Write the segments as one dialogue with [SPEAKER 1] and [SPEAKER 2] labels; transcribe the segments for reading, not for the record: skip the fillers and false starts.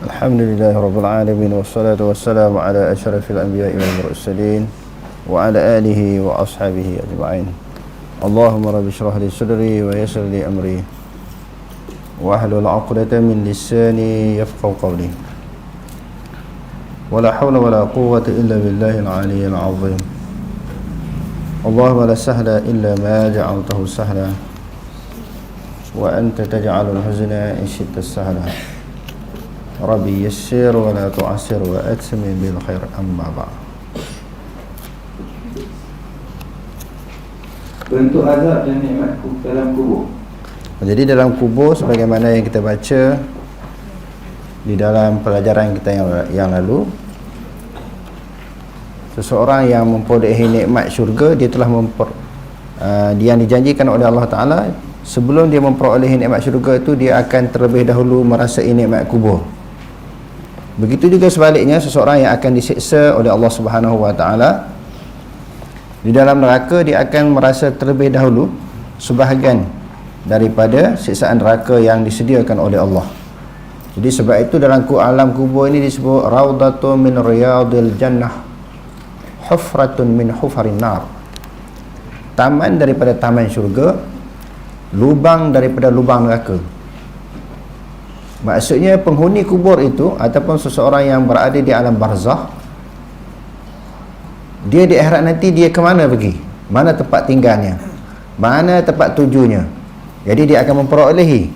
[SPEAKER 1] Alhamdulillahi Rabbil Alamin, wassalatu wassalamu ala asyrafil anbiya'i wal mursalin wa ala alihi wa ashabihi ajma'in. Allahumma rabbi shrah li sadri wa yassir li amri wa hlul 'uqdatam min lisani yafqahu qawli. Wa la hawla wa la quwwata illa billahil 'aliyyil 'azim. Allahumma la sahla illa ma ja'altahu sahla wa anta taj'alul huzna in syi'ta sahla. Rabbi yassir wa la tu'assir wa atmim bil khair, amma ba'd.
[SPEAKER 2] Bentuk azab dan nikmat dalam kubur.
[SPEAKER 1] Jadi dalam kubur, sebagaimana yang kita baca di dalam pelajaran kita yang lalu, seseorang yang memperolehi nikmat syurga, dia telah yang dijanjikan oleh Allah Ta'ala. Sebelum dia memperolehi nikmat syurga itu, dia akan terlebih dahulu merasai nikmat kubur. Begitu juga sebaliknya, seseorang yang akan disiksa oleh Allah Subhanahu Wa Ta'ala di dalam neraka, dia akan merasa terlebih dahulu sebahagian daripada siksaan neraka yang disediakan oleh Allah. Jadi sebab itu dalam alam kubur ini disebut raudatun min riyadil jannah, hufratun min hufarin nar. Taman daripada taman syurga, lubang daripada lubang neraka. Maksudnya penghuni kubur itu ataupun seseorang yang berada di alam barzakh, dia di akhirat nanti dia ke mana pergi? Mana tempat tinggalnya? Mana tempat tujunya? Jadi dia akan memperolehi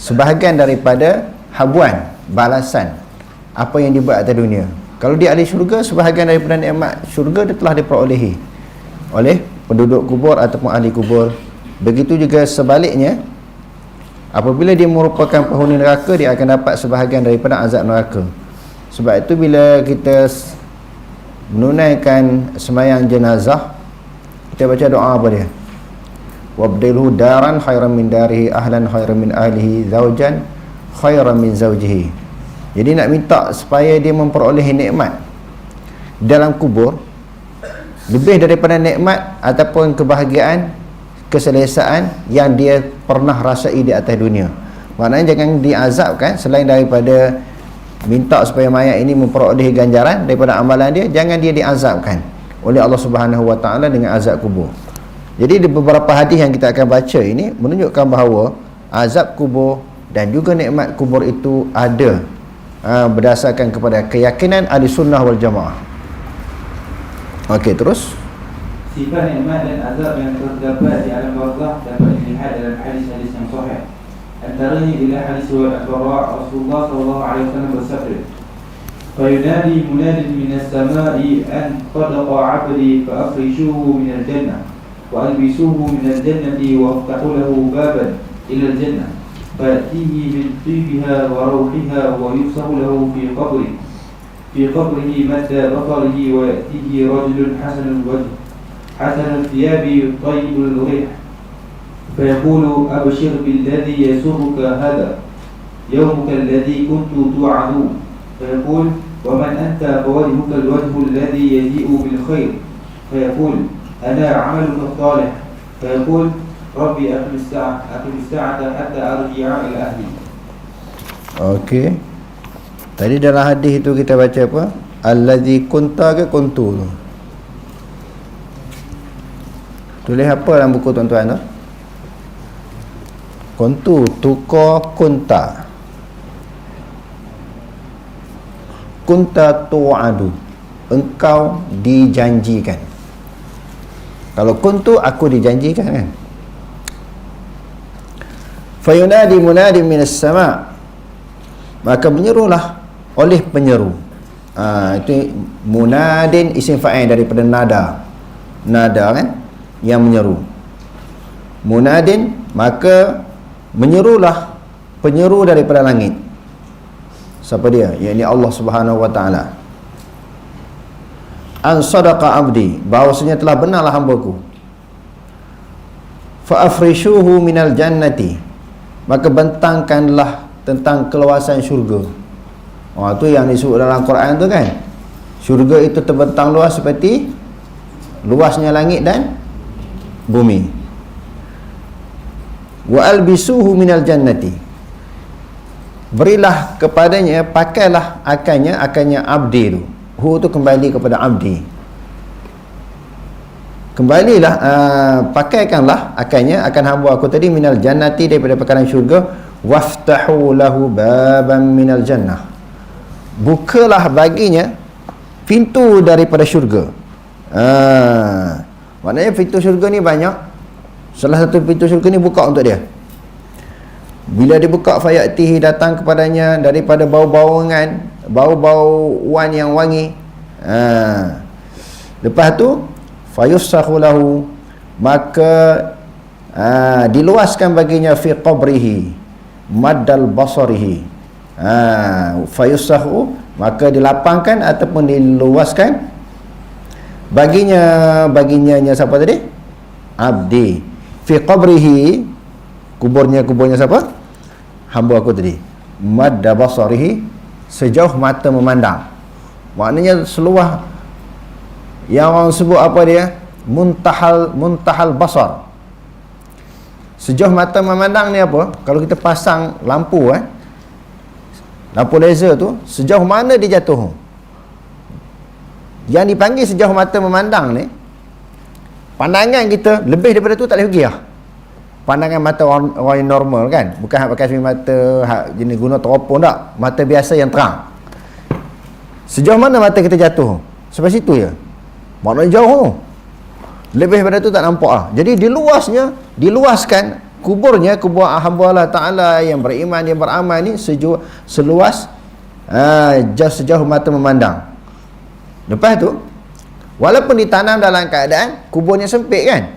[SPEAKER 1] sebahagian daripada habuan, balasan apa yang dibuat atas dunia. Kalau dia ahli syurga, sebahagian daripada nikmat syurga dia telah diperolehi oleh penduduk kubur ataupun ahli kubur. Begitu juga sebaliknya, apabila dia merupakan penghuni neraka, dia akan dapat sebahagian daripada azab neraka. Sebab itu bila kita menunaikan sembahyang jenazah, kita baca doa apa dia? Wabdilhu daran khairan min darihi, ahlan khairan min ahlihi, zawjan khairan min zawjihi. Jadi nak minta supaya dia memperolehi nikmat dalam kubur, lebih daripada nikmat ataupun kebahagiaan, keselesaan yang dia pernah rasai di atas dunia. Maknanya jangan diazabkan. Selain daripada minta supaya mayat ini memperolehi ganjaran daripada amalan dia, jangan dia diazabkan oleh Allah Subhanahu Wa Ta'ala dengan azab kubur. Jadi di beberapa hadis yang kita akan baca ini menunjukkan bahawa azab kubur dan juga nikmat kubur itu ada berdasarkan kepada keyakinan ahli sunnah wal jamaah. Okey, terus.
[SPEAKER 2] Sifat nikmat dan azab yang terdapat di alam barzakh dapat dilihat dalam hadis-hadis yang sahih. Antaranya ialah hadis riwayat Bara' Rasulullah sallallahu alaihi wasallam bersabda, "Fayunadi munadin minas sama'i an qadaqa 'abdi fa afrishuhu minal jannah wa albisuhu minal jannati wa aftahu lahu baban ila al-jannah fa'tihi min tibiha wa rawhiha wa yufsahu lahu fi qabrihi madda basarihi wa ya'tihi rajulun hasanul wajh حسن الثياب طيب الريح فيقول أبشر بالذي يسرك هذا يومك الذي كنت توعد فيقول ومن أنت فوجهك الوجه الذي يجيء بالخير فيقول أنا عملك الصالح فيقول ربي أقم الساعة حتى أرجع إلى أهلي.
[SPEAKER 1] Okey. Tadi dalam hadis itu kita baca apa? Allazi kunta ke kuntu. Tulis apa dalam buku tuan-tuan tu? Kuntu, tuqa, kunta. Kunta tu'adu, engkau dijanjikan. Kalau kuntu, aku dijanjikan kan. Fayunadi munadi minas sama', maka menyerulah oleh penyeru. Itu munadin isim fa'il daripada nada kan, yang menyeru. Munadin, maka menyerulah penyeru daripada langit. Siapa dia? Iaitu Allah Subhanahu Wa Ta'ala. An sadaqa abdi, bahawasanya telah benarlah hambaku. Fa afrishuhu minal jannati, maka bentangkanlah tentang keluasan syurga. Itu yang disebut dalam Quran tu kan. Syurga itu terbentang luas seperti luasnya langit dan bumi. Wa albisuhu minal jannati, berilah kepadanya, pakailah akannya abdi tu. Hu tu kembali kepada abdi. Kembalilah, pakaikanlah akannya, akan hamba aku tadi, minal jannati, daripada perkaran syurga. Waftahu lahu baban minal jannah, bukalah baginya pintu daripada syurga. Maknanya pintu syurga ni banyak. Salah satu pintu syurga ni buka untuk dia. Bila dia buka, fayatihi, datang kepadanya daripada bau-bauan yang wangi. Lepas tu fayussakhu lahu, maka diluaskan baginya fi qabrihi maddal basarihi. Fayussakhu, maka dilapangkan ataupun diluaskan baginya siapa tadi? Abdi. Fi qabrihi, kuburnya siapa? Hamba aku tadi. Madda basarihi, sejauh mata memandang. Maknanya seluas, yang orang sebut apa dia? Muntahal basar. Sejauh mata memandang ni apa? Kalau kita pasang lampu lampu laser tu, sejauh mana dia jatuh? Yang dipanggil sejauh mata memandang ni, pandangan kita lebih daripada tu tak boleh pergi lah. Pandangan mata orang yang normal kan, bukan pakai mata jenis guna teropong tak, mata biasa yang terang. Sejauh mana mata kita jatuh? Sampai situ je, maknanya jauh tu. Lebih daripada tu tak nampak lah. Jadi diluaskan kubur hamba Allah Ta'ala yang beriman, yang beramal ni seluas sejauh mata memandang. Lepas tu, walaupun ditanam dalam keadaan kuburnya sempit kan,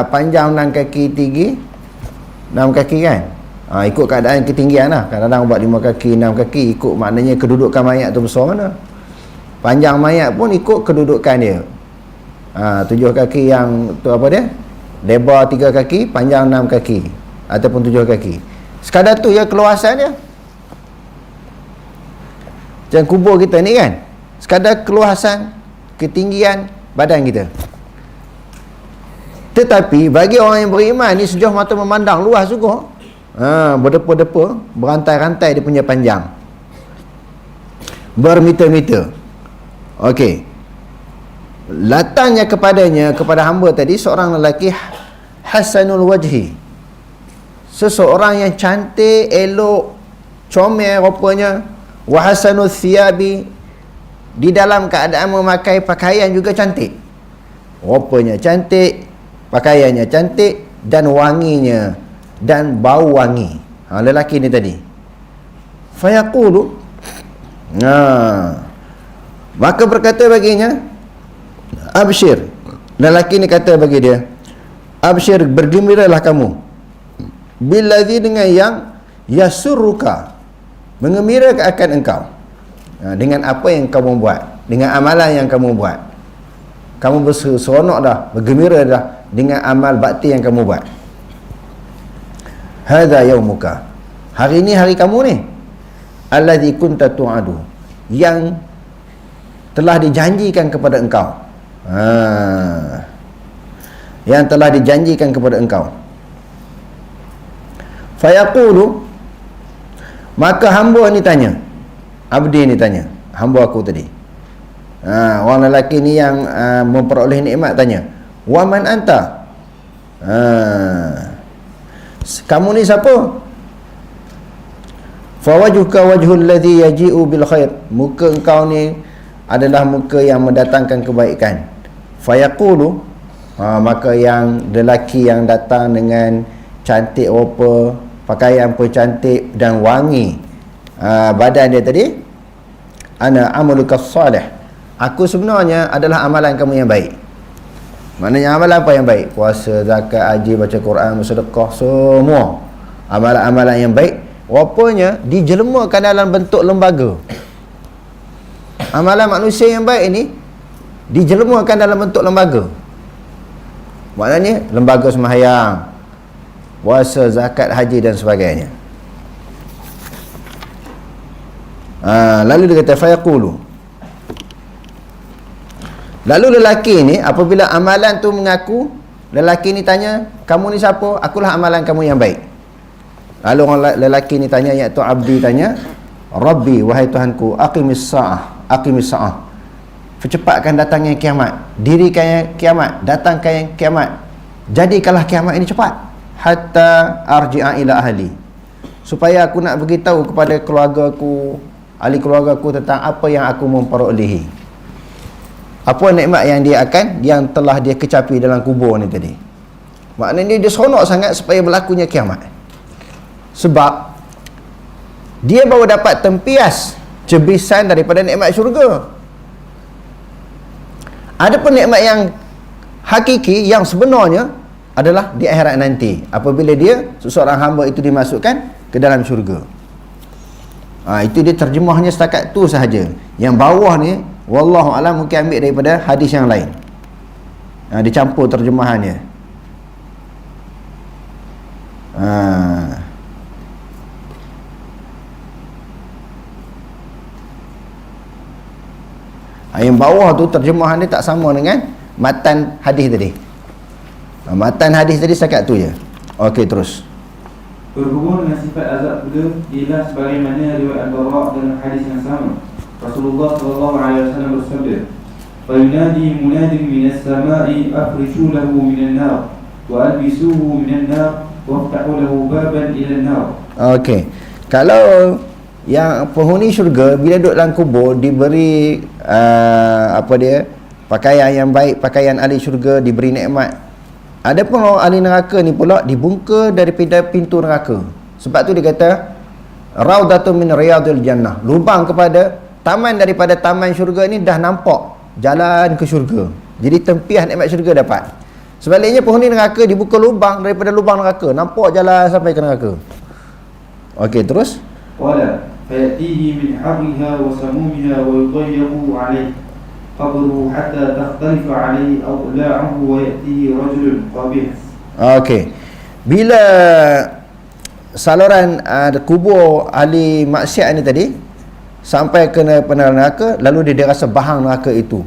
[SPEAKER 1] panjang 6 kaki, tinggi 6 kaki kan, ikut keadaan ketinggian lah. Kadang-kadang buat 5 kaki, 6 kaki, ikut maknanya kedudukan mayat tu besar mana. Panjang mayat pun ikut kedudukan dia. 7 kaki yang tu apa dia, lebar 3 kaki, panjang 6 kaki ataupun 7 kaki. Sekadar tu ya keluasan dia. Macam kubur kita ni kan, sekadar keluasan, ketinggian badan kita. Tetapi bagi orang yang beriman ni, sejauh mata memandang, luas juga. Berdepa-depa, berantai-rantai dia punya panjang, bermeter-meter. Okey. Datangnya kepada hamba tadi seorang lelaki hasanul wajhi, seseorang yang cantik, elok, comel rupanya. Wa hasanul thiyabi, di dalam keadaan memakai pakaian juga cantik. Rupanya cantik, pakaiannya cantik, dan wanginya, dan bau wangi. Lelaki ni tadi. Fayaqulu, maka berkata baginya, absyir. Lelaki ni kata bagi dia, absyir, bergembiralah kamu, billadzi, dengan yang yasurruka, mengembirakan akan engkau, dengan apa yang kamu buat, dengan amalan yang kamu buat. Kamu berseronok dah, bergembira dah dengan amal bakti yang kamu buat. Hadza yaumuka, hari ini hari kamu ni, allazi kunta tu'adu, yang telah dijanjikan kepada engkau. Yang telah dijanjikan kepada engkau. Fayaqulu, maka hamba ni tanya, abdi ni tanya, hamba aku tadi, orang lelaki ni yang memperoleh nikmat tanya, wa man anta, kamu ni siapa? Fawajuka wajhul ladzi yaji'u bil khair, muka engkau ni adalah muka yang mendatangkan kebaikan. Fayaqulu, maka yang lelaki yang datang dengan cantik rupa, pakaian pun cantik dan wangi badan dia tadi, ana amaluka salih, aku sebenarnya adalah amalan kamu yang baik. Maknanya amalan apa yang baik? Puasa, zakat, haji, baca Quran, bersedekah, semua amalan-amalan yang baik rupanya dijelmakan dalam bentuk lembaga. Amalan manusia yang baik ini dijelmakan dalam bentuk lembaga. Maknanya lembaga sembahyang, puasa, zakat, haji dan sebagainya. Lalu dia kata fayaqulu, Lalu lelaki ni apabila amalan tu mengaku, lelaki ni tanya, kamu ni siapa? Akulah amalan kamu yang baik. Lalu orang lelaki ni tanya, iaitu abdi tanya, Rabbi, wahai Tuhanku, aqimis sa'ah, percepatkan datangnya kiamat, dirikan kiamat, datangkan kiamat, jadikanlah kiamat ini cepat, hatta arji'a ila ahli, supaya aku nak beritahu kepada keluargaku, ahli keluargaku tentang apa yang aku memperolehi, apa nikmat yang telah dia kecapi dalam kubur ni tadi. Maknanya dia seronok sangat supaya berlakunya kiamat, sebab dia baru dapat tempias cebisan daripada nikmat syurga. Ada pun nikmat yang hakiki, yang sebenarnya adalah di akhirat nanti, apabila dia, seseorang hamba itu dimasukkan ke dalam syurga. Itu dia terjemahnya setakat tu sahaja. Yang bawah ni wallahu alam mungkin ambil daripada hadis yang lain, dicampur terjemahannya. Yang bawah tu terjemahan dia tak sama dengan matan hadis tadi. Matan hadis tadi setakat tu je. Okey, terus.
[SPEAKER 2] Berhubung dengan sifat azab pula ialah sebagaimana riwayat Al-Bara' dalam hadis yang sama. Rasulullah SAW bersabda, "Fayunadi munadin minas sama'i afrishu lahu minan nar wa albisuhu minan nar waftahu lahu baban ila nar."
[SPEAKER 1] Okey. Kalau yang penghuni syurga bila duduk dalam kubur diberi pakaian yang baik, pakaian ahli syurga, diberi nikmat. Ada pun orang ahli neraka ni pula dibungka daripada pintu neraka. Sebab tu dia kata raudatun min riyadil jannah, lubang kepada taman daripada taman syurga ni dah nampak jalan ke syurga. Jadi tempias nikmat syurga dapat. Sebaliknya penghuni neraka dibuka lubang daripada lubang neraka, nampak jalan sampai ke neraka. Okey, terus.
[SPEAKER 2] Wala fayatihi min harriha wa samumiha wa yudayyabu alayhi qabruhu hatta takhtalifa alayhi awla'uhu wa yatihi rajulun qabih.
[SPEAKER 1] Okey. Bila saluran kubur ahli maksiat ni tadi sampai ke neraka, lalu dia rasa bahang neraka itu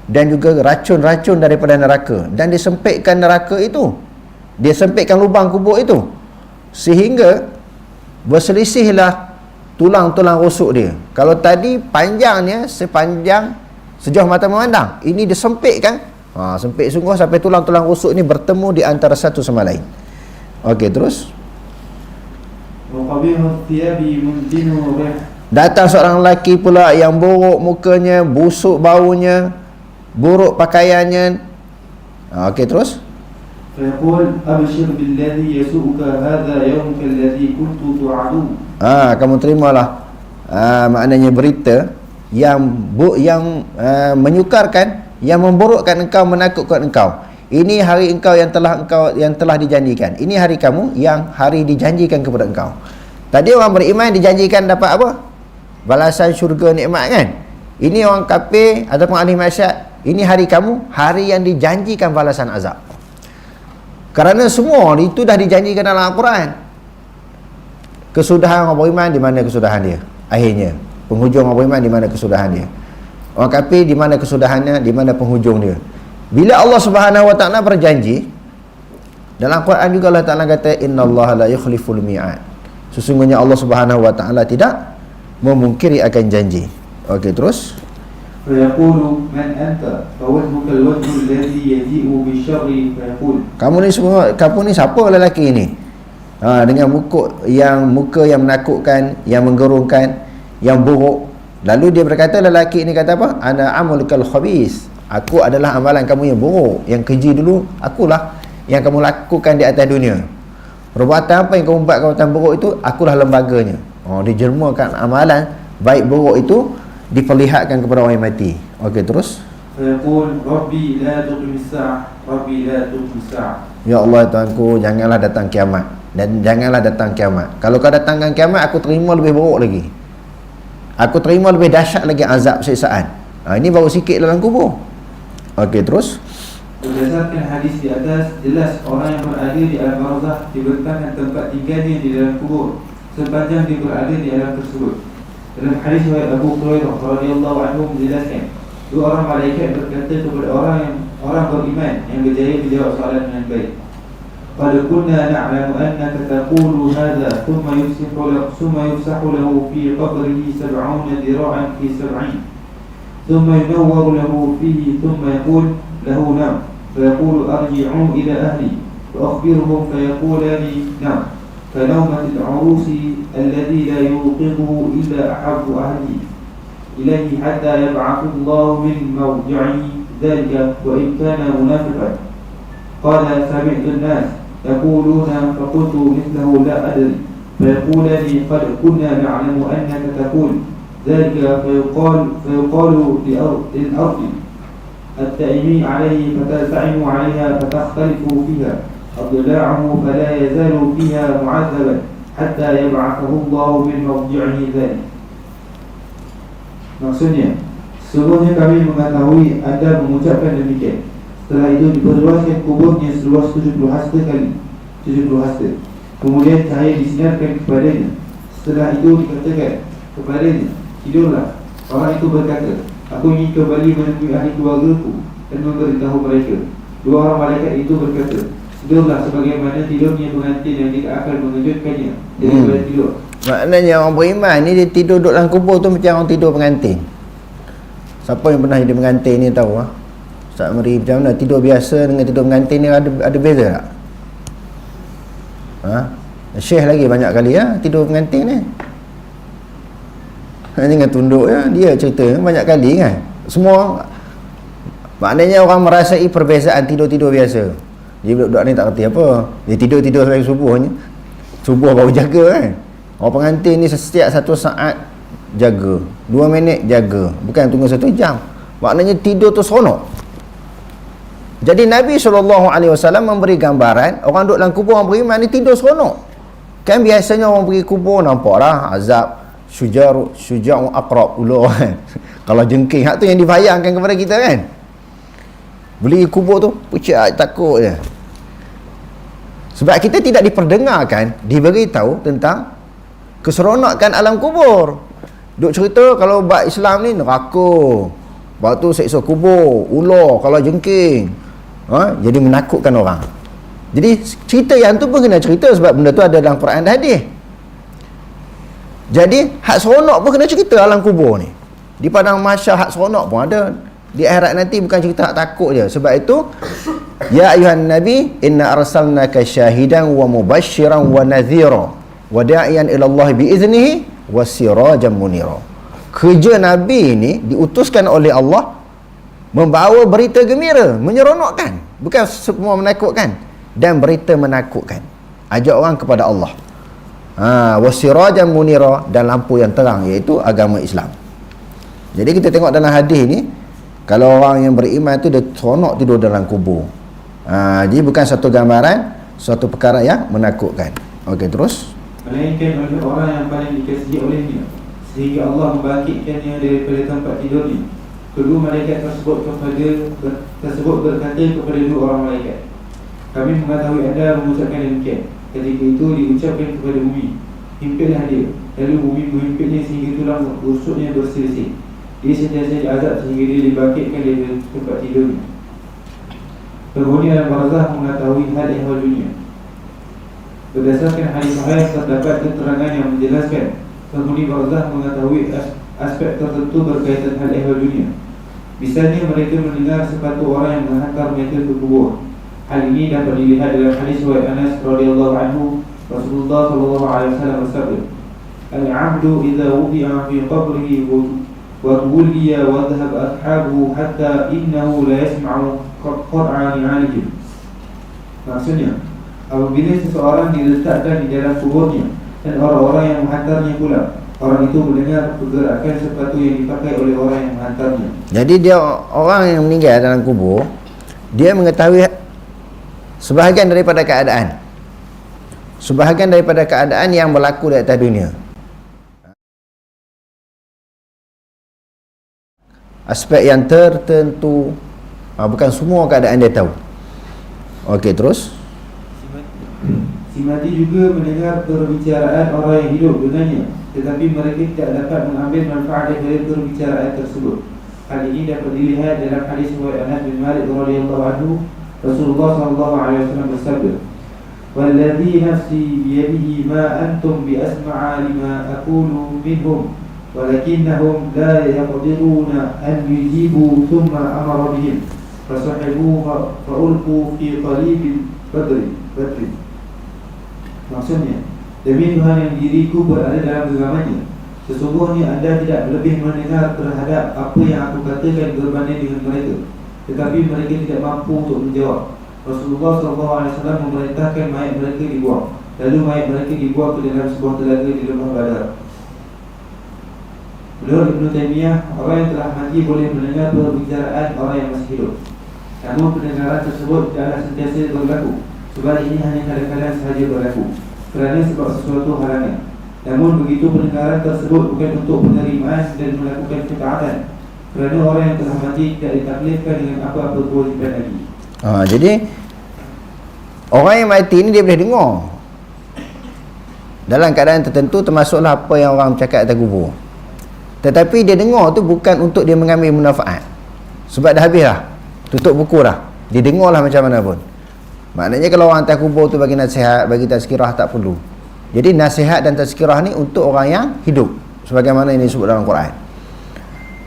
[SPEAKER 1] dan juga racun-racun daripada neraka, dan disempitkan neraka itu, dia sempitkan lubang kubur itu sehingga berselisihlah tulang-tulang rusuk dia. Kalau tadi panjangnya sepanjang sejauh mata memandang, ini disempitkan, sempit sungguh sampai tulang-tulang rusuk ni bertemu di antara satu sama lain. Okey, terus. Datang seorang lelaki pula yang buruk mukanya, busuk baunya, buruk pakaiannya. Okey, terus.
[SPEAKER 2] Fayaqul abshir billadhi yasu'uka hadha yawmuka alladhi kuntu tu'adu.
[SPEAKER 1] Kamu terimalah maknanya berita yang menyukarkan, yang memburukkan engkau, menakutkan engkau. Ini hari engkau yang telah dijanjikan. Ini hari kamu yang hari dijanjikan kepada engkau. Tadi orang beriman dijanjikan dapat apa? Balasan syurga, nikmat kan? Ini orang kafir ataupun ahli maksiat, ini hari kamu, hari yang dijanjikan balasan azab. Kerana semua itu dah dijanjikan dalam Al-Quran. Kesudahan orang beriman, di mana kesudahan dia? Akhirnya, penghujung orang beriman, di mana kesudahan dia? Orang kafir, di mana kesudahannya, di mana penghujung dia? Bila Allah Subhanahu Wa Taala berjanji, dalam Quran juga Allah Taala kata innallaha la yukhliful mi'ad. Sesungguhnya Allah Subhanahu Wa Taala tidak memungkiri akan janji. Okey, terus.
[SPEAKER 2] Fayaqulu man anta fawajhuka alwajhu alladhi yaji'u bisyarri fayaqul.
[SPEAKER 1] Kamu ni siapa lelaki ini? Dengan muka yang menakutkan, yang menggerungkan, yang buruk. Lalu dia berkata, lelaki ini kata apa? Ana amalukal khabis. Aku adalah amalan kamu yang buruk, yang keji dulu, akulah yang kamu lakukan di atas dunia. Perbuatan apa yang kamu buat, perbuatan buruk itu, akulah lembaganya. Dijermakan amalan baik buruk itu, diperlihatkan kepada orang yang mati. Okey, terus.
[SPEAKER 2] Fayaqul Rabbi la tuqimis sa'ah, Rabbi la tuqimis sa'ah.
[SPEAKER 1] Ya Allah Tuhanku, janganlah datang kiamat, dan janganlah datang kiamat. Kalau kau datangkan kiamat, aku terima lebih buruk lagi. Aku terima lebih dahsyat lagi azab siksaan. Ini baru sikit dalam kubur. Okey, terus.
[SPEAKER 2] Berdasarkan hadis di atas, jelas orang yang berada di alam barzakh diberikan tempat tinggalnya di dalam kubur sepanjang dia berada di alam tersebut. Dalam hadis riwayat Abu Hurairah radhiyallahu anhu menjelaskan, Dua orang malaikat berkata kepada orang beriman yang berjaya menjawab soalan dengan baik. Qad kunna na'lamu annaka taqulu hadha thumma yufsahu lahu fi qabrihi 70 dira'an fi 70 thumma yunawwaru lahu fihi thumma yaqul lahu nam fayaqulu arji'u ila ahli fa akhbiruhum fayaqulani nam فنومة العروس الذي لا يوقظه إلا أحب أهلي إليه حتى يبعث الله من موضعه ذلك وإن كان منافقا. قال سمعت الناس يقولون فقلت مثله لا أدري فيقولان قد كنا نعلم أنك تقول ذلك فيقال للأرض التأمي عليه فتلتئم عليها فتختلف فيها أضلاعه فلا يزال فيها معذبا حتى يبعثه الله من موضعه ذلك. Maksudnya, sesungguhnya kami mengetahui anda mengucapkan demikian. Setelah itu diperluaskan kuburnya seluas 70 hasta kali, 70 hasta. Kemudian cahaya disinarkan kepadanya. Setelah itu dikatakan kepadanya, tidurlah. Orang itu berkata, aku ingin kembali menemui ahli keluargaku dan memberitahu mereka. Dua orang malaikat itu berkata, tidurlah sebagaimana tidurnya pengantin yang tidak akan mengejutkannya daripada tidur.
[SPEAKER 1] Maknanya orang beriman ni dia tidur duduk dalam kubur tu macam orang tidur pengantin. Siapa yang pernah jadi pengantin ni tahu ah. Ustaz Meri macam mana tidur biasa dengan tidur pengantin ni ada beza tak? Ha? Syekh lagi banyak kali tidur pengantin ni. Jangan tunduk dia cerita banyak kali kan. Semua maknanya orang merasai perbezaan tidur-tidur biasa. Dia budak ni tak kerti apa. Dia tidur-tidur sampai subuhnya. Subuh baru jaga kan. Orang pengantin ni setiap 1 saat jaga, 2 minit jaga, bukan tunggu 1 jam. Maknanya tidur tu seronok. Jadi Nabi SAW memberi gambaran orang duduk dalam kubur orang beriman ni tidur seronok. Kan biasanya orang pergi kubur nampaklah azab syuja'u aqrab ular kan. Kalau jengking hak tu yang dibayangkan kepada kita kan. Beli kubur tu pucat takut je. Sebab kita tidak diperdengarkan, diberitahu tentang keseronokan alam kubur. Duk cerita kalau bab Islam ni neraka, lepas tu seksa kubur, ular kalau jengking, jadi menakutkan orang. Jadi cerita yang tu pun kena cerita sebab benda tu ada dalam Quran dan hadis. Jadi hak seronok pun kena cerita alam kubur ni. Di padang mahsyar hak seronok pun ada. Di akhirat nanti bukan cerita hak takut je. Sebab itu ya ayuhan nabi inna arsalnaka syahidan wa mubasysyiran wa nadhira wa da'iyan ila Allah bi iznihi wa sirajan munira. Kerja nabi ni diutuskan oleh Allah membawa berita gembira, menyeronokkan, bukan semua menakutkan, dan berita menakutkan. Ajak orang kepada Allah. Wa sirajan munira, dan lampu yang terang iaitu agama Islam. Jadi kita tengok dalam hadis ni kalau orang yang beriman tu dia seronok tidur dalam kubur. Jadi bukan satu gambaran, suatu perkara yang menakutkan. Okey, terus.
[SPEAKER 2] Melainkan oleh orang yang paling dikasihi olehnya, sehingga Allah membangkitkannya daripada tempat tidurnya. Kedua malaikat tersebut berkata kepada dua orang malaikat, kami mengetahui anda mengucapkan demikian. Ketika itu diucapkan kepada bumi, himpilah dia. Lalu bumi menghimpitnya sehingga tulang rusuknya berselisih. Dia sentiasa diazab sehingga dia dibangkitkan dari tempat tidurnya. Penghuni alam barzah mengetahui hal ehwal dunia. Berdasarkan hadis sahih terdapat keterangan yang menjelaskan penghuni barzah mengetahui aspek tertentu berkaitan hal ehwal dunia. Misalnya mereka mendengar sepatu orang yang menghantar mereka ke kubur. Hal ini dapat dilihat dalam hadis riwayat Anas radhiyallahu anhu. Rasulullah sallallahu alaihi wasallam bersabda, "Al-'abdu idza wudi'a fi qabrihi wa tuwliya wa dhahaba ashabuhu hatta innahu la yasma'u qat'a ni'alihim." Maksudnya, apabila seseorang diletakkan di dalam kuburnya dan orang-orang yang menghantarnya pula, orang itu mendengar pergerakan sepatu yang dipakai oleh orang yang menghantarnya. Jadi
[SPEAKER 1] dia orang yang meninggal dalam kubur, dia mengetahui sebahagian daripada keadaan, sebahagian daripada keadaan yang berlaku di atas dunia. Aspek yang tertentu, bukan semua keadaan dia tahu. Okey, terus.
[SPEAKER 2] Si mati juga mendengar perbicaraan orang yang hidup dengannya, tetapi mereka tidak dapat mengambil manfaat dari perbicaraan tersebut. Hal ini dapat dilihat dalam hadis riwayat Anas bin Malik radhiyallahu anhu, Rasulullah sallallahu alaihi wasallam bersabda, "Walladzi nafsi biyadihi ma antum bi asma'a lima aqulu minhum, walakinnahum la yaqdiruna an yujibu thumma amara bihim fasahibuha fa'ulqu fi qalibil badri." Maksudnya, demi Tuhan yang diriku berada dalam genggamannya, sesungguhnya anda tidak lebih mendengar terhadap apa yang aku katakan berbanding dengan mereka, tetapi mereka tidak mampu untuk menjawab. Rasulullah SAW memerintahkan mayat mereka dibuang, lalu mayat mereka dibuang ke dalam sebuah telaga di lembah Badar. Menurut Ibn Taymiyah, orang yang telah mati boleh mendengar perbicaraan orang yang masih hidup, namun pendengaran tersebut tidaklah sentiasa berlaku. Sebab ini hanya kadang-kadang sahaja berlaku kerana sebab sesuatu halangan. Namun begitu pendengaran tersebut bukan untuk penerimaan dan melakukan ketaatan, kerana orang yang telah mati tidak ditaklifkan dengan apa-apa kewajiban lagi.
[SPEAKER 1] Jadi orang yang mati ni dia boleh dengar dalam keadaan tertentu, termasuklah apa yang orang bercakap atas kubur. Tetapi dia dengar tu bukan untuk dia mengambil manfaat, sebab dah habis dah, tutup buku dah, dia dengar lah macam mana pun. Maknanya kalau orang atas kubur tu bagi nasihat, bagi tazkirah, tak perlu. Jadi nasihat dan tazkirah ni untuk orang yang hidup, sebagaimana ini disebut dalam Quran.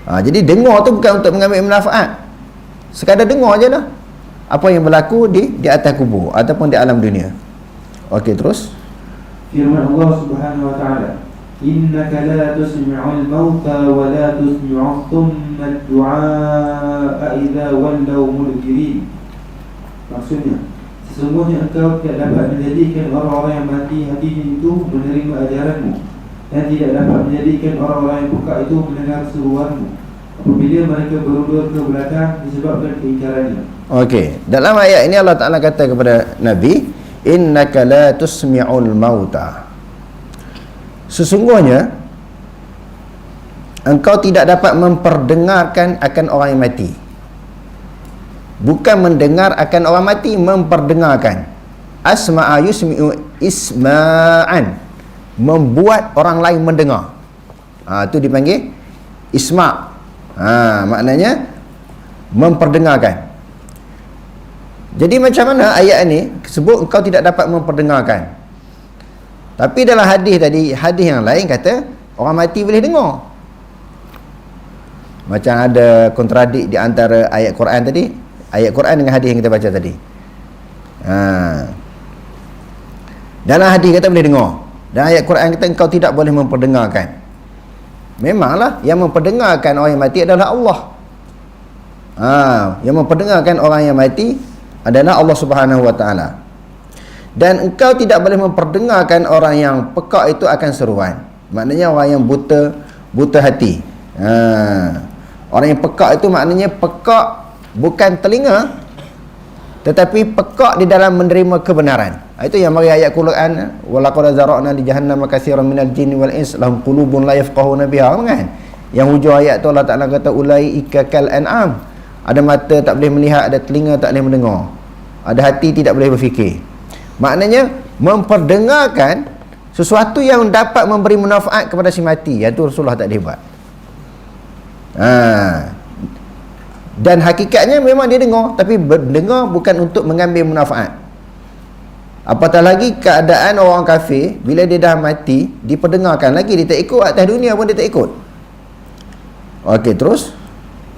[SPEAKER 1] Jadi dengar tu bukan untuk mengambil manfaat, sekadar dengar je lah apa yang berlaku di atas kubur ataupun di alam dunia. Okey, terus
[SPEAKER 2] Firman Allah Subhanahu wa taala, "Innaka la tusmi'ul mauta wa la tusmi'u thumma ad-du'a idza wallaw mudbirin." Maksudnya, sesungguhnya engkau tidak dapat menjadikan orang-orang yang mati hatinya itu menerima ajaranmu, dan tidak dapat menjadikan orang-orang yang peka itu mendengar seruanmu apabila mereka berundur ke belakang disebabkan keingkarannya.
[SPEAKER 1] Okey, dalam ayat ini Allah Ta'ala kata kepada Nabi, innaka la tusmi'ul mauta, sesungguhnya engkau tidak dapat memperdengarkan akan orang yang mati. Bukan mendengar akan orang mati, memperdengarkan. Asma'a yusmi'u isma'an, membuat orang lain mendengar. Itu dipanggil isma'. Maknanya memperdengarkan. Jadi macam mana ayat ini sebut engkau tidak dapat memperdengarkan, tapi dalam hadis tadi, hadis yang lain kata orang mati boleh dengar. Macam ada kontradik di antara ayat Quran tadi, ayat Quran dengan hadis yang kita baca tadi. Dalam hadis kata boleh dengar, dan ayat Quran kata engkau tidak boleh memperdengarkan. Memanglah yang memperdengarkan orang yang mati adalah Allah. Yang memperdengarkan orang yang mati adalah Allah Subhanahu wa taala. Dan engkau tidak boleh memperdengarkan orang yang peka itu akan seruan. Maknanya orang yang buta hati. Orang yang peka itu maknanya peka bukan telinga, tetapi peka di dalam menerima kebenaran. Itu yang mari ayat Quran, walaqad zara'na li jahannama katsiran minal jinni wal ins lahum qulubun la yafqahuna biha, kan? Yang hujung ayat tu Allah Taala kata ulaika kal an'am, ada mata tak boleh melihat, ada telinga tak boleh mendengar, ada hati tidak boleh berfikir. Maknanya memperdengarkan sesuatu yang dapat memberi manfaat kepada si mati, iaitu Rasulullah tak boleh buat. Dan hakikatnya memang dia dengar, tapi dengar bukan untuk mengambil manfaat. Apatah lagi keadaan orang kafir, bila dia dah mati diperdengarkan lagi, dia tak ikut, atas dunia pun dia tak ikut. Okey, terus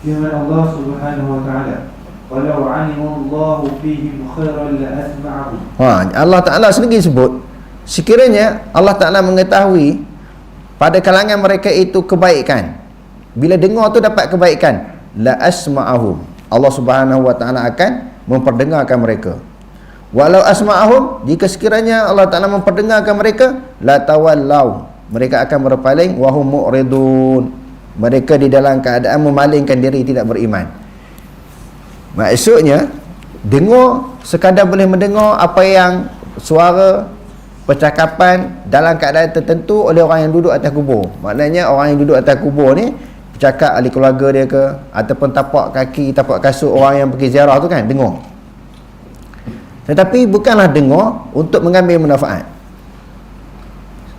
[SPEAKER 2] Firman Allah Subhanahu wa taala, "Walau 'alimallahu fihim khairan la asma'ahum."
[SPEAKER 1] Allah Ta'ala sendiri sebut, sekiranya Allah Ta'ala mengetahui pada kalangan mereka itu kebaikan, bila dengar tu dapat kebaikan, la asma'ahum, Allah Subhanahu wa taala akan memperdengarkan mereka. Walau asma'ahum, jika sekiranya Allah Ta'ala memperdengarkan mereka, la tawallau, mereka akan berpaling, wa hum mu'ridun, mereka di dalam keadaan memalingkan diri, tidak beriman. Maksudnya dengar sekadar boleh mendengar apa yang suara percakapan dalam keadaan tertentu oleh orang yang duduk atas kubur. Maknanya orang yang duduk atas kubur ni bercakap ahli keluarga dia ke, ataupun tapak kaki, tapak kasut orang yang pergi ziarah tu, kan, dengar. Tetapi bukanlah dengar untuk mengambil manfaat.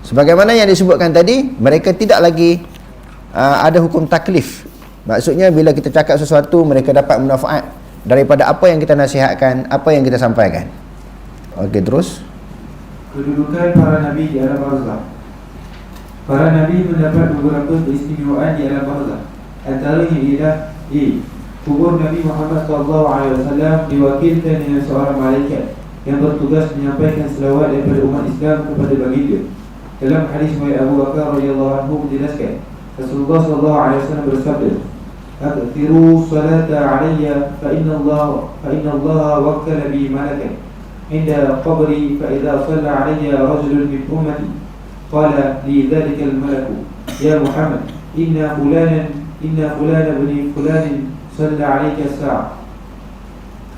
[SPEAKER 1] Sebagaimana yang disebutkan tadi, mereka tidak lagi ada hukum taklif Maksudnya bila kita cakap sesuatu, mereka dapat manfaat daripada apa yang kita nasihatkan, apa yang kita sampaikan. Okey, terus.
[SPEAKER 2] Kedudukan para nabi di alam barzakh. Para nabi mendapat beberapa keistimewaan di alam barzakh. Antaranya ialah kubur Nabi Muhammad SAW diwakilkan dengan seorang malaikat yang bertugas menyampaikan selawat daripada umat Islam kepada baginda. Dalam hadis riwayat Abu Bakar radhiyallahu anhu menjelaskan, Rasulullah SAW bersabda, "Akthiru salata alayya fa inna Allah wakkala bi malakan inda qabri fa idza shalla alayya rajulun min ummati qala li dhalika al-malaku ya Muhammad inna fulana bin fulanin shalla alayka as-sa'a."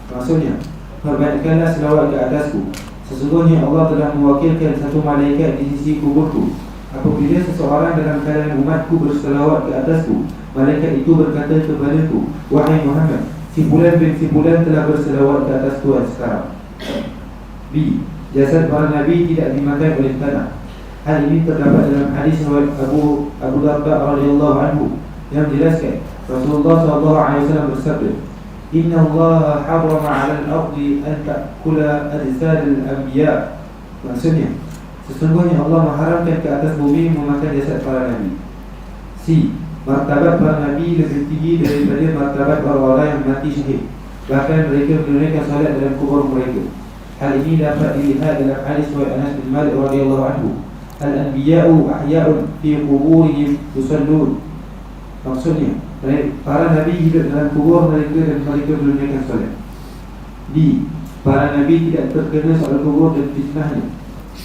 [SPEAKER 2] Maksudnya, perbanyakkanlah selawat ke atasku. Sesungguhnya Allah telah mewakilkan satu malaikat di sisi kuburku. Apabila seseorang dalam kalangan umatku berselawat ke atasku, malaikat itu berkata kepadaku, "Wahai Muhammad, si fulan bin si fulan telah berselawat ke atas Tuhan sekarang." Jasad para nabi tidak dimakan oleh tanah. Hal ini terdapat dalam hadis riwayat Abu Darda radhiyallahu anhu yang menjelaskan Rasulullah SAW bersabda, "Inna Allah harrama 'ala al-ardi an ta'kula ajsad al-anbiya." Maksudnya, sesungguhnya Allah mengharamkan ke atas bumi memakan jasad para nabi. Martabat para nabi lebih tinggi daripada martabat orang-orang yang mati syahid. Bahkan mereka menunaikan salat dalam kubur mereka. Hal ini dapat dilihat dalam hadis riwayat Anas bin Malik radhiyallahu anhu, "Al-anbiya'u ahya'un fi quburihim yusallun." Maksudnya, para nabi hidup dalam kubur mereka dan mereka menunaikan salat. Para nabi tidak terkena soal kubur dan fitnahnya.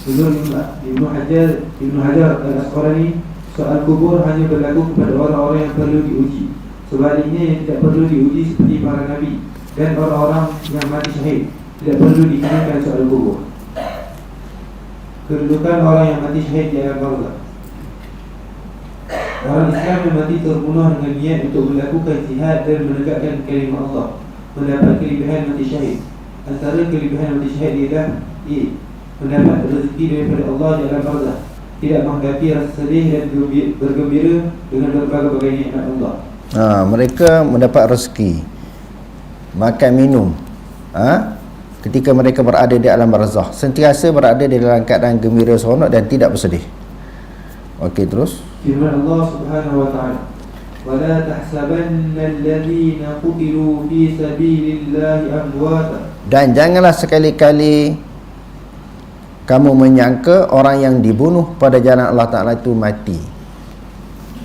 [SPEAKER 2] Menurut Ibnu Hajar Al-Asqalani, soal kubur hanya berlaku kepada orang-orang yang perlu diuji. Sebaliknya yang tidak perlu diuji seperti para nabi dan orang-orang yang mati syahid tidak perlu dikenakan soal kubur. Kedudukan orang yang mati syahid di alam barzakh. Orang Islam yang mati terbunuh dengan niat untuk melakukan jihad dan menegakkan kalimah Allah mendapat kelebihan mati syahid. Antara kelebihan mati syahid ialah mendapat rezeki daripada Allah di alam barzakh, tidak menghadapi rasa sedih dan bergembira dengan berbagai-bagai nikmat Allah.
[SPEAKER 1] Mereka mendapat rezeki, makan minum, ketika mereka berada di alam barzakh, sentiasa berada di dalam keadaan gembira, seronok dan tidak bersedih. Okey, terus.
[SPEAKER 2] Firman Allah Subhanahu wa taala, "Wala tahsabanna alladhina qutilu fi sabilillahi amwata."
[SPEAKER 1] Dan janganlah sekali-kali kamu menyangka orang yang dibunuh pada jalan Allah Ta'ala itu mati.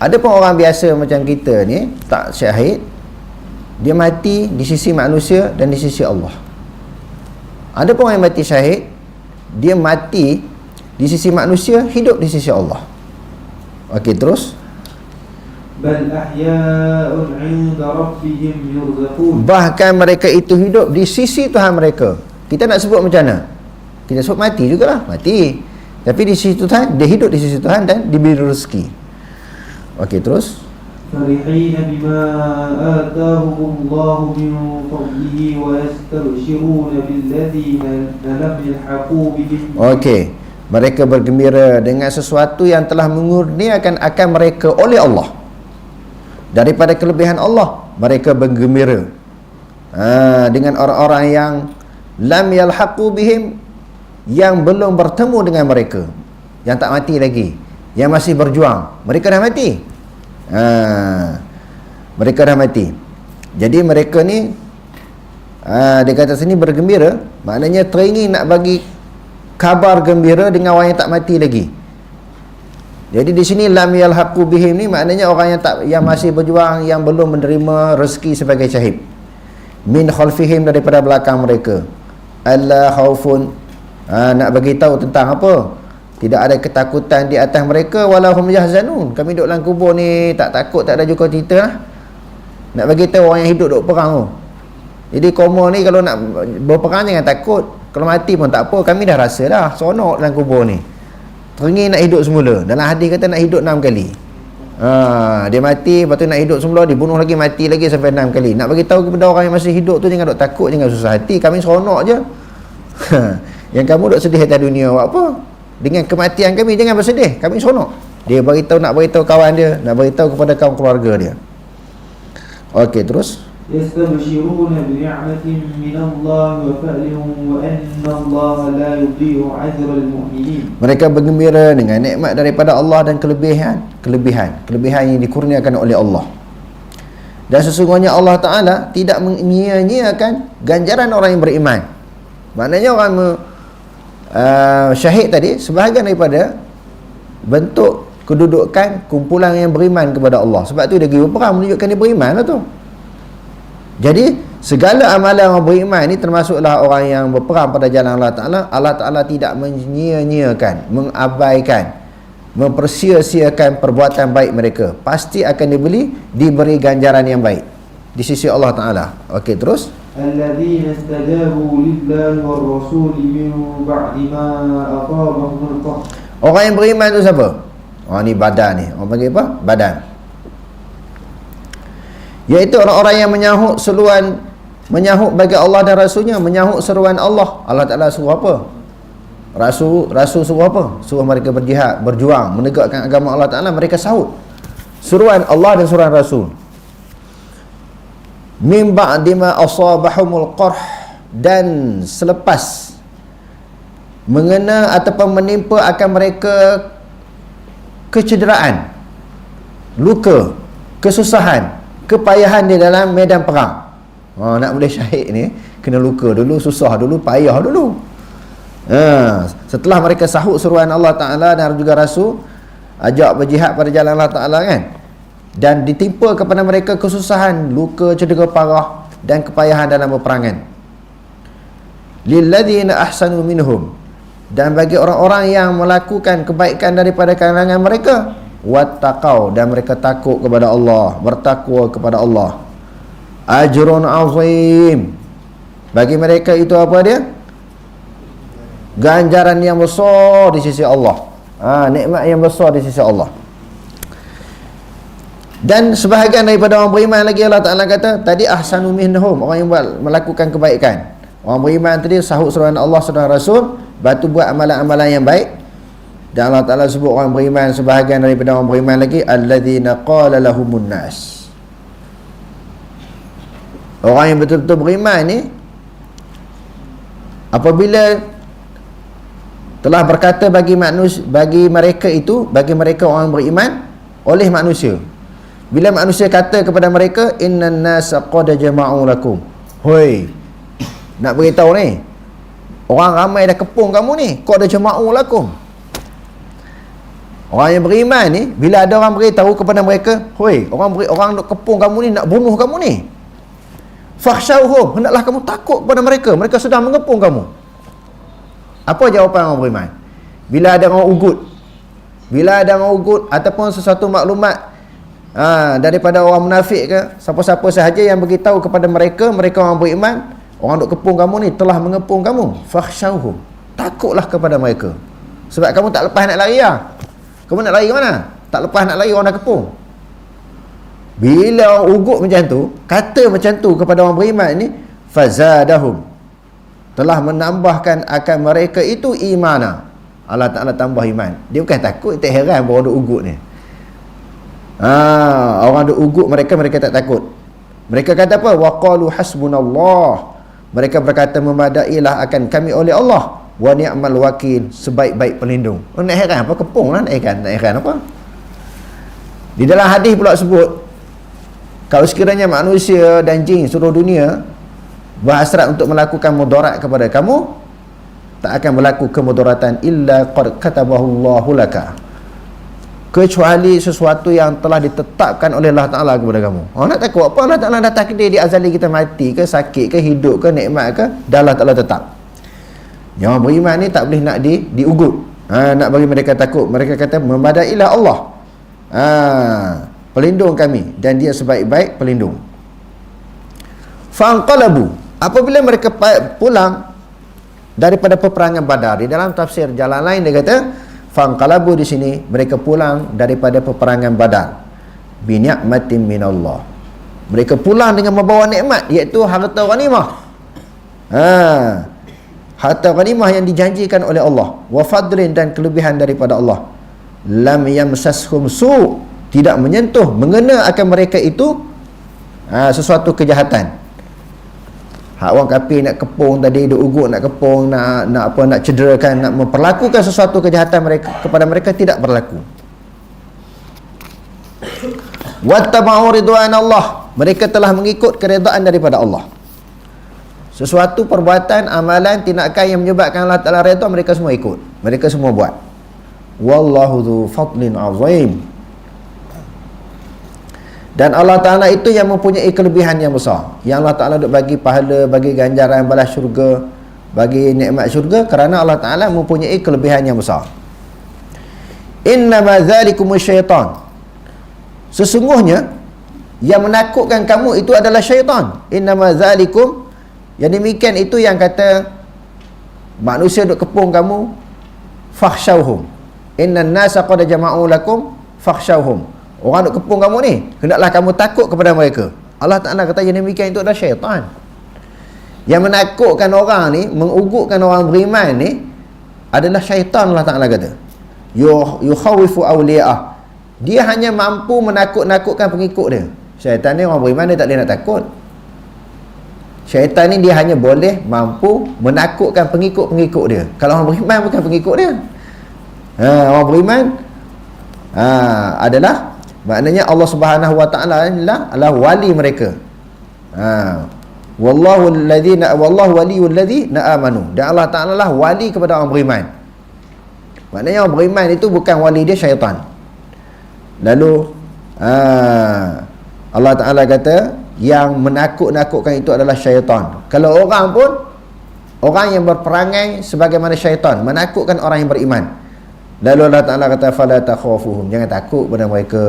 [SPEAKER 1] Ada pun orang biasa macam kita ni, tak syahid, dia mati di sisi manusia dan di sisi Allah. Ada pun orang yang mati syahid, dia mati di sisi manusia, hidup di sisi Allah. Okey, terus.
[SPEAKER 2] Bal ahya'un 'inda rabbihim yurzaqun. Bahkan
[SPEAKER 1] mereka itu hidup di sisi Tuhan mereka. Kita nak sebut macam mana? Kita sebut mati jugalah, mati. Tapi di sisi Tuhan, dia hidup di sisi Tuhan dan diberi rezeki. Okey, terus.
[SPEAKER 2] Farihina bima atahumullahu min fadlihi wa yastabshiruna billadzina lam yalhaqu bihim.
[SPEAKER 1] Okey. Mereka bergembira dengan sesuatu yang telah mengurniakan akan mereka oleh Allah. Daripada kelebihan Allah, mereka bergembira dengan orang-orang yang lam yalhaqu bihim, yang belum bertemu dengan mereka, yang tak mati lagi, yang masih berjuang. Mereka dah mati. Mereka dah mati. Jadi mereka ni dia kata sini bergembira, maknanya teringin nak bagi kabar gembira dengan orang yang tak mati lagi. Jadi di sini lam yalhaqu bihim ni maknanya orang yang masih berjuang, yang belum menerima rezeki sebagai syahid. Min khalfihim, daripada belakang mereka. Alla khaufun, nak bagi tahu tentang apa? Tidak ada ketakutan di atas mereka, walahum yahzanun. Kami duduk dalam kubur ni tak takut, tak ada juga cerita lah. Nak bagi tahu orang yang hidup duk perang tu. Jadi koma ni kalau nak berperang jangan takut. Kalau mati pun tak apa, kami dah rasa dah seronok dalam kubur ni. Teringin nak hidup semula. Dalam hadis kata nak hidup 6 kali. Dia mati, lepas tu nak hidup semula, dibunuh lagi, mati lagi sampai 6 kali. Nak bagi tahu kepada orang yang masih hidup tu, jangan duk takut, jangan susah hati, kami seronok je. Yang kamu duk sedih atas dunia buat apa? Dengan kematian kami jangan bersedih, kami seronok. Dia nak beritahu kawan dia, nak beritahu kepada kaum keluarga dia. Okey, terus.
[SPEAKER 2] يستبشرون بنعمة من الله وفضل وأن الله لا يضيع أجر المؤمنين.
[SPEAKER 1] Mereka bergembira dengan nikmat daripada Allah dan kelebihan yang dikurniakan oleh Allah. Dan sesungguhnya Allah Ta'ala tidak menyia-nyiakan ganjaran orang yang beriman. Maknanya orang syahid tadi sebahagian daripada bentuk kedudukan kumpulan yang beriman kepada Allah. Sebab tu dia pergi berperang menunjukkan dia beriman lah tu. Jadi segala amalan orang beriman ini termasuklah orang yang berperang pada jalan Allah Ta'ala. Allah Ta'ala tidak menyia-nyiakan, mengabaikan, mempersia-siakan perbuatan baik mereka. Pasti akan diberi ganjaran yang baik di sisi Allah Ta'ala. Okey, terus.
[SPEAKER 2] الذين استجابوا لله والرسول من بعد ما أصابهم القرح.
[SPEAKER 1] Orang yang beriman tu siapa? Orang ni badan ni. Orang panggil apa? Badan. Iaitu orang-orang yang menyahut bagi Allah dan Rasulnya, menyahut seruan Allah. Allah Ta'ala suruh apa? Rasul suruh apa? Suruh mereka berjihad, berjuang, menegakkan agama Allah Ta'ala. Mereka sahut seruan Allah dan seruan Rasul. Min ba'di ma asabahumul qarh, dan selepas mengena ataupun menimpa akan mereka kecederaan, luka, kesusahan, kepayahan di dalam medan perang. Nak boleh syahid ni kena luka dulu, susah dulu, payah dulu. Setelah mereka sahut seruan Allah Ta'ala dan juga Rasul, ajak berjihad pada jalan Allah Ta'ala kan, dan ditimpa kepada mereka kesusahan, luka, cedera parah dan kepayahan dalam peperangan. Lilladzina ahsanu minhum, dan bagi orang-orang yang melakukan kebaikan daripada kalangan mereka, wattaqau, dan mereka takut kepada Allah, bertakwa kepada Allah, ajrun azim, bagi mereka itu apa dia? Ganjaran yang besar di sisi Allah. Nikmat yang besar di sisi Allah. Dan sebahagian daripada orang beriman lagi, Allah Ta'ala kata tadi ahsanu minhum, orang yang melakukan kebaikan. Orang beriman tadi sahut seruan Allah, seruan Rasul, batu buat amalan-amalan yang baik. Dan Allah Ta'ala sebut orang beriman, sebahagian daripada orang beriman lagi, alladzina qala lahumun nas, orang yang betul-betul beriman ni apabila telah berkata bagi mereka itu, bagi mereka orang beriman oleh manusia, bila manusia kata kepada mereka, innan nasa qad jama'u lakum, hoi, nak beritahu ni, orang ramai dah kepung kamu ni, qad jama'u lakum. Orang yang beriman ni, bila ada orang beritahu kepada mereka, hoi, orang nak kepung kamu ni, nak bunuh kamu ni, fakhshawhum, hendaklah kamu takut kepada mereka, mereka sedang mengepung kamu. Apa jawapan orang beriman? Bila ada orang ugut, ataupun sesuatu maklumat daripada orang munafik ke, siapa-siapa sahaja yang beritahu kepada mereka orang beriman, orang duk kepung kamu ni, telah mengepung kamu, fakhshawhum, takutlah kepada mereka. Sebab kamu tak lepas nak lari lah. Kamu nak lari ke mana? Tak lepas nak lari, orang dah kepung. Bila orang ugut macam tu, kata macam tu kepada orang beriman ni, fazadahum, telah menambahkan akan mereka itu imana. Allah Ta'ala tambah iman. Dia bukan takut, tak heran bahawa orang ugut ni. Orang duk ugut mereka tak takut. Mereka kata apa? Waqalu hasbunallah, mereka berkata memadailah akan kami oleh Allah, wa ni'mal wakil, sebaik-baik pelindung. Nak heran apa? Kepung lah, nak heran apa? Di dalam hadis pula sebut, kalau sekiranya manusia dan jin seluruh dunia berhasrat untuk melakukan mudarat kepada kamu, tak akan berlaku kemudaratan illa qad katabahullahu laka, kecuali sesuatu yang telah ditetapkan oleh Allah Ta'ala kepada kamu. Nak takut apa? Allah Ta'ala dah takdir di azali kita mati ke, sakit ke, hidup ke, nikmat ke, dah Allah Ta'ala tetap. Yang orang beriman ni tak boleh nak diugut. Nak bagi mereka takut. Mereka kata memadailah Allah, pelindung kami, dan dia sebaik-baik pelindung. Fanqalabu, apabila mereka pulang daripada peperangan Badar, di dalam tafsir jalan lain dia kata fanqalabu, di sini mereka pulang daripada peperangan Badar bi ni'matin minallah, mereka pulang dengan membawa nikmat, iaitu harta ghanimah. Harta ghanimah yang dijanjikan oleh Allah, wa fadlin, dan kelebihan daripada Allah. Lam yamsashum su, tidak menyentuh, mengena akan mereka itu sesuatu kejahatan. Hak orang kafir nak kepung tadi, duk ugut nak kepung, nak cederakan, nak memperlakukan sesuatu kejahatan mereka kepada mereka, tidak berlaku. Wattaba'u ridwan Allah, mereka telah mengikut keredaan daripada Allah. Sesuatu perbuatan, amalan, tindakan yang menyebabkan Allah Ta'ala redha, mereka semua ikut, mereka semua buat. Wallahu dzu fadlin azim. Dan Allah Ta'ala itu yang mempunyai kelebihan yang besar, yang Allah Ta'ala duk bagi pahala, bagi ganjaran balas syurga, bagi nikmat syurga, kerana Allah Ta'ala mempunyai kelebihan yang besar. Innama dzalikumus syaitan, sesungguhnya yang menakutkan kamu itu adalah syaitan. Innama dzalikum, yang demikian itu yang kata manusia duk kepung kamu, fakhshawhum, innan nasa qad jama'u lakum fakhshawhum. Orang duk kepung kamu ni, hendaklah kamu takut kepada mereka. Allah Ta'ala kata yang demikian itu adalah syaitan. Yang menakutkan orang ni, mengugukkan orang beriman ni adalah syaitan. Allah Ta'ala kata yukhawifu awliya'ah, dia hanya mampu menakut-nakutkan pengikut dia. Syaitan ni orang beriman dia tak boleh nak takut. Syaitan ni dia hanya boleh mampu menakutkan pengikut-pengikut dia. Kalau orang beriman bukan pengikut dia. Orang beriman adalah, maknanya Allah Subhanahu Wa Ta'ala adalah wali mereka. Wallahu waliyul ladzina amanu, dan Allah Ta'ala lah wali kepada orang beriman. Maknanya orang beriman itu bukan wali dia syaitan. Lalu Allah Ta'ala kata yang menakut-nakutkan itu adalah syaitan. Kalau orang pun, orang yang berperangai sebagaimana syaitan, menakutkan orang yang beriman. Lalu Allah Ta'ala kata fala takhafuhum, jangan takut pada mereka,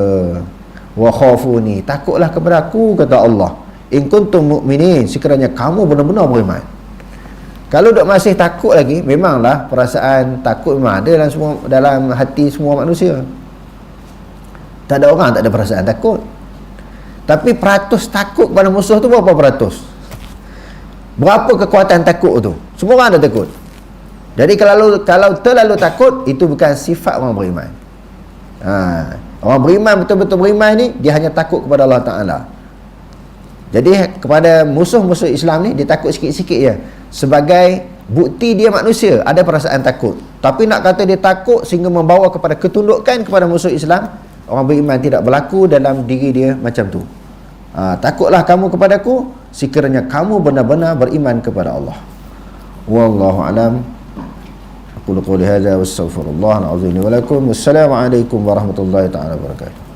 [SPEAKER 1] wa khafuni, takutlah kepada aku, kata Allah, in kuntum mu'minin, sekiranya kamu benar-benar beriman. Kalau dok masih takut lagi, memanglah perasaan takut memang ada dalam hati semua manusia. Tak ada orang tak ada perasaan takut. Tapi peratus takut pada musuh tu berapa peratus? Berapa kekuatan takut tu? Semua orang ada takut. Jadi kalau terlalu takut, itu bukan sifat orang beriman. Orang beriman, betul-betul beriman ni, dia hanya takut kepada Allah Ta'ala. Jadi kepada musuh-musuh Islam ni, dia takut sikit-sikit je. Sebagai bukti dia manusia, ada perasaan takut. Tapi nak kata dia takut sehingga membawa kepada ketundukan kepada musuh Islam, orang beriman tidak berlaku dalam diri dia macam tu. Takutlah kamu kepadaku sekiranya kamu benar-benar beriman kepada Allah. Wallahu alam. Aqulu qawli hadza wastaghfirullahal azim li wa lakum. Wassalamu alaikum warahmatullahi taala wabarakatuh.